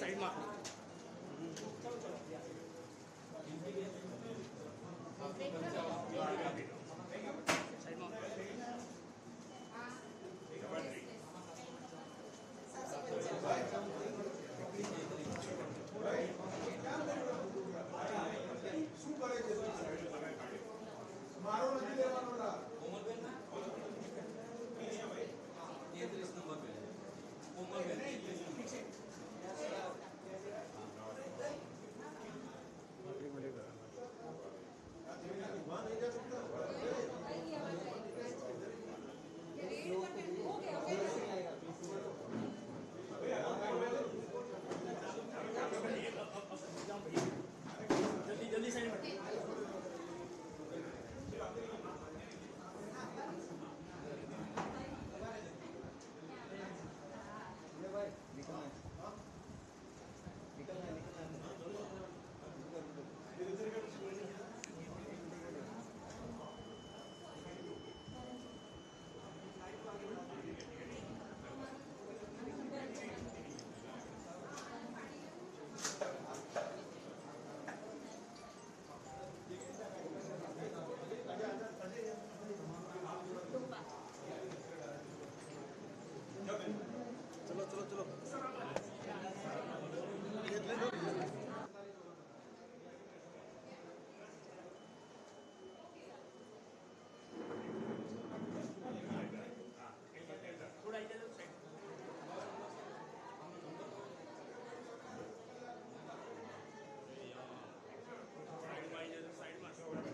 Side में side में શું કરે છે મારો નથી લેવાનો કોમલબેન ના 33 નંબર पे કોમલબેન ઠીક છે वहाँ नहीं जा सकता जल्दी जल्दी साइड में चलो चलो चलो थोड़ा इधर साइड साइड में 150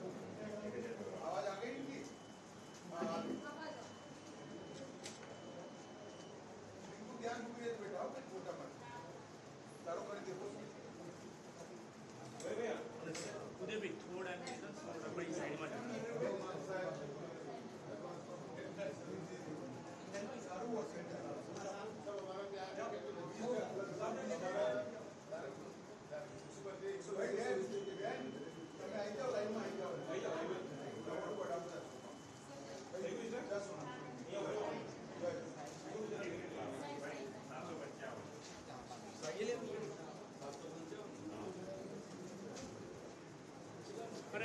आवाज आ गई इनकी ध्यान पूरे बेटा हो छोटा मत चारों कर देखो उधर भी थोड़ा बड़ी साइड में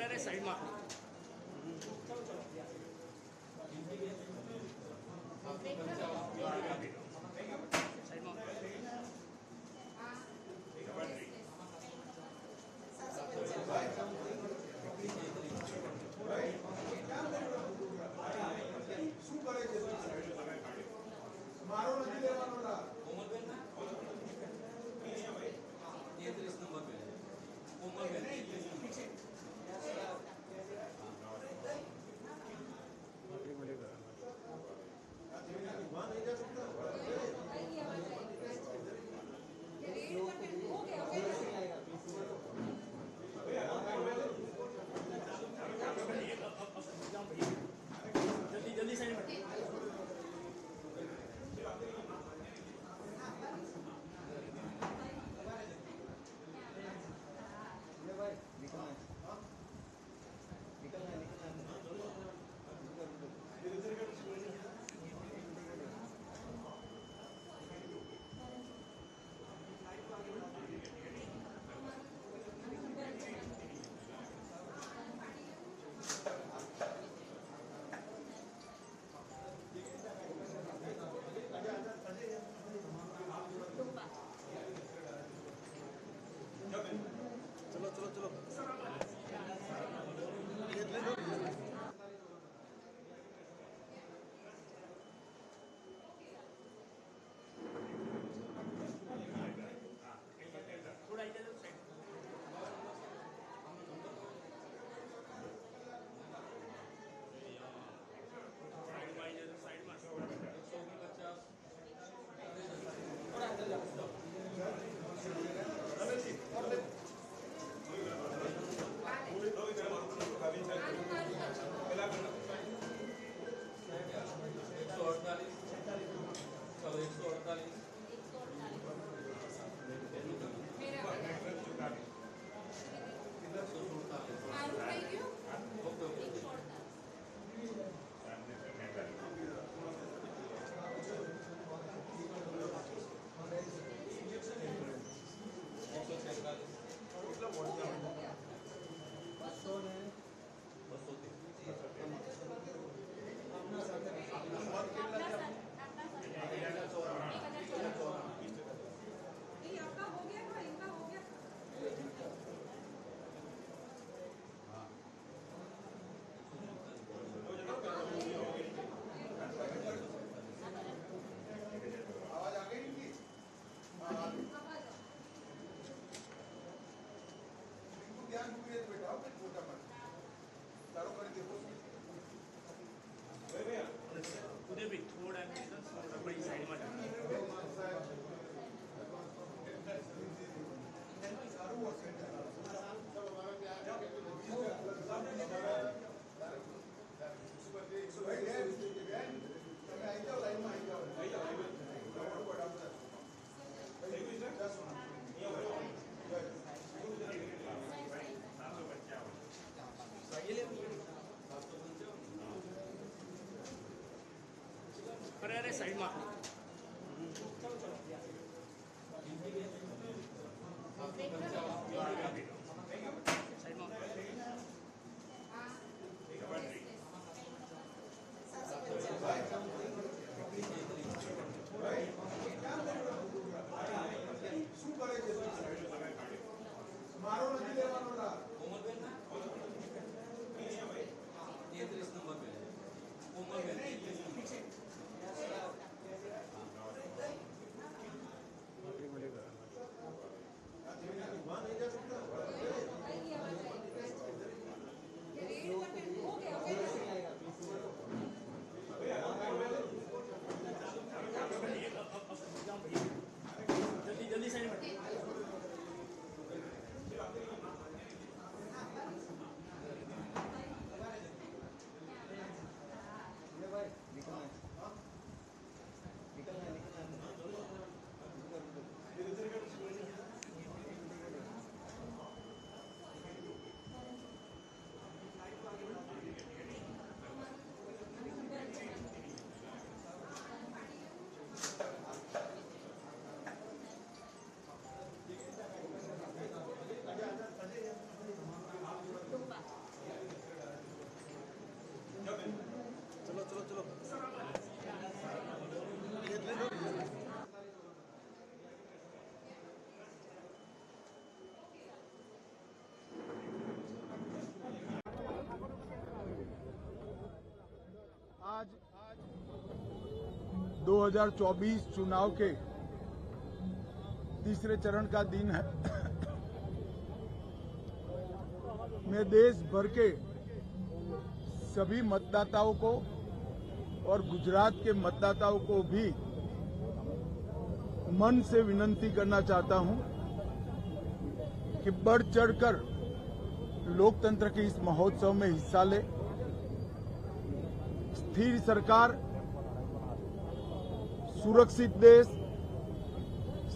अरे साइड में साइड में શું કરે છે મારો નથી લેવાનો કોમલબેન ના 33 નંબર पे કોમલબેન ઠીક છે અરે સાઈડમાં મારો નથી લેવાનો લા. કોમલબેન 33 નંબર पे કોમલબેન જલ્દી જલ્દી સાઈડમાં आज 2024 चुनाव के तीसरे चरण का दिन है। मैं देश भर के सभी मतदाताओं को और गुजरात के मतदाताओं को भी मन से विनती करना चाहता हूं कि बढ़ चढ़कर लोकतंत्र के इस महोत्सव में हिस्सा ले। स्थिर सरकार, सुरक्षित देश,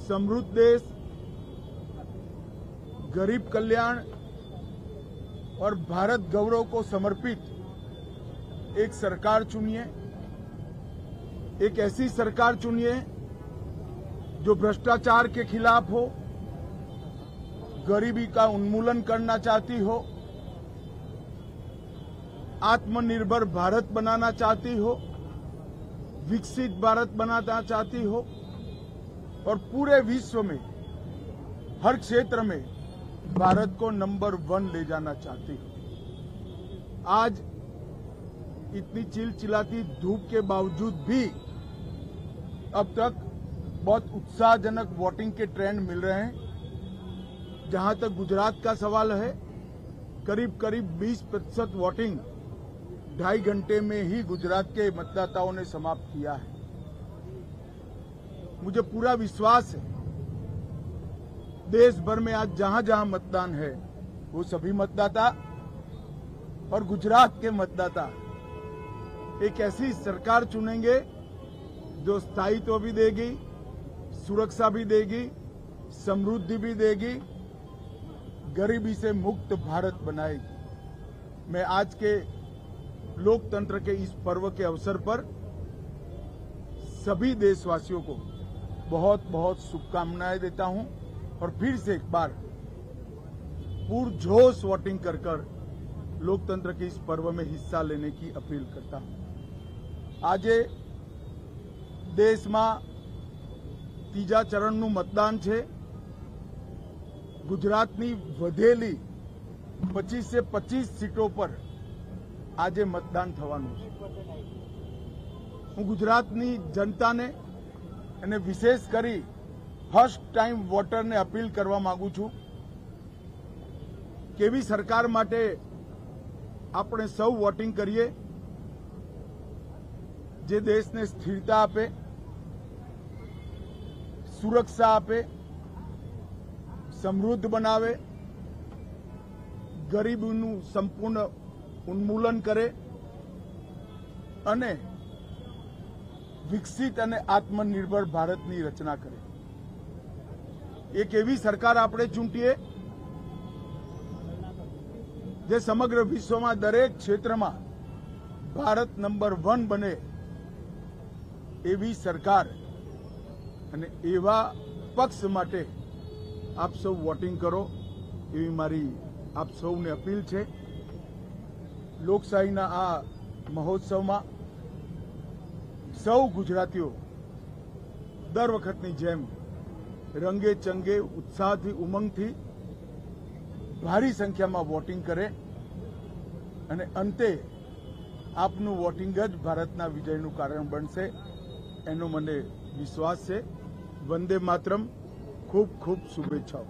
समृद्ध देश, गरीब कल्याण और भारत गौरव को समर्पित एक सरकार चुनिए। एक ऐसी सरकार चुनिए जो भ्रष्टाचार के खिलाफ हो, गरीबी का उन्मूलन करना चाहती हो, आत्मनिर्भर भारत बनाना चाहती हो, विकसित भारत बनाना चाहती हो और पूरे विश्व में हर क्षेत्र में भारत को नंबर 1 ले जाना चाहती हो। आज इतनी चिलचिलाती धूप के बावजूद भी अब तक बहुत उत्साहजनक वोटिंग के ट्रेंड मिल रहे हैं। जहां तक गुजरात का सवाल है, करीब करीब 20% वोटिंग 2.5 घंटे में ही गुजरात के मतदाताओं ने समाप्त किया है। मुझे पूरा विश्वास है देश भर में आज जहां जहां मतदान है वो सभी मतदाता और गुजरात के मतदाता एक ऐसी सरकार चुनेंगे जो स्थायित्व भी देगी, सुरक्षा भी देगी, समृद्धि भी देगी, गरीबी से मुक्त भारत बनाएगी। मैं आज के लोकतंत्र के इस पर्व के अवसर पर सभी देशवासियों को बहुत बहुत शुभकामनाएं देता हूं और फिर से एक बार पुरजोश वोटिंग कर लोकतंत्र के इस पर्व में हिस्सा लेने की अपील करता हूं। आज देश में तीजा चरणનું मतदान है। गुजरातनी વધેલી 25 से 25 सीटों पर આજે મતદાન થવાનું છે। હું ગુજરાતની જનતાને અને વિશેષ કરી ફર્સ્ટ ટાઈમ વોટરને અપીલ કરવા માંગુ છું કે એવી સરકાર માટે આપણે સૌ વોટિંગ કરીએ જે દેશને સ્થિરતા આપે, સુરક્ષા આપે, સમૃદ્ધ બનાવે, ગરીબીનું સંપૂર્ણ ઉન્મૂલન કરે અને વિકસિત અને આત્મનિર્ભર ભારતની રચના કરે। એક એવી સરકાર આપણે ચૂંટીએ જે સમગ્ર વિશ્વમાં દરેક ક્ષેત્રમાં ભારત નંબર 1 બને એવી સરકાર અને એવા પક્ષ માટે આપ સૌ વોટિંગ કરો એવી મારી આપ સૌને અપીલ છે. લોકશાહીના આ મહોત્સવમાં સૌ ગુજરાતીઓ દર વખતની જેમ રંગે ચંગે ઉત્સાહથી ઉમંગથી ભારી સંખ્યામાં વોટિંગ કરે અને અંતે આપનું વોટિંગ જ ભારતના વિજયનું કારણ બનશે એનો મને વિશ્વાસ છે. વંદે માતરમ. ખૂબ ખૂબ શુભેચ્છાઓ.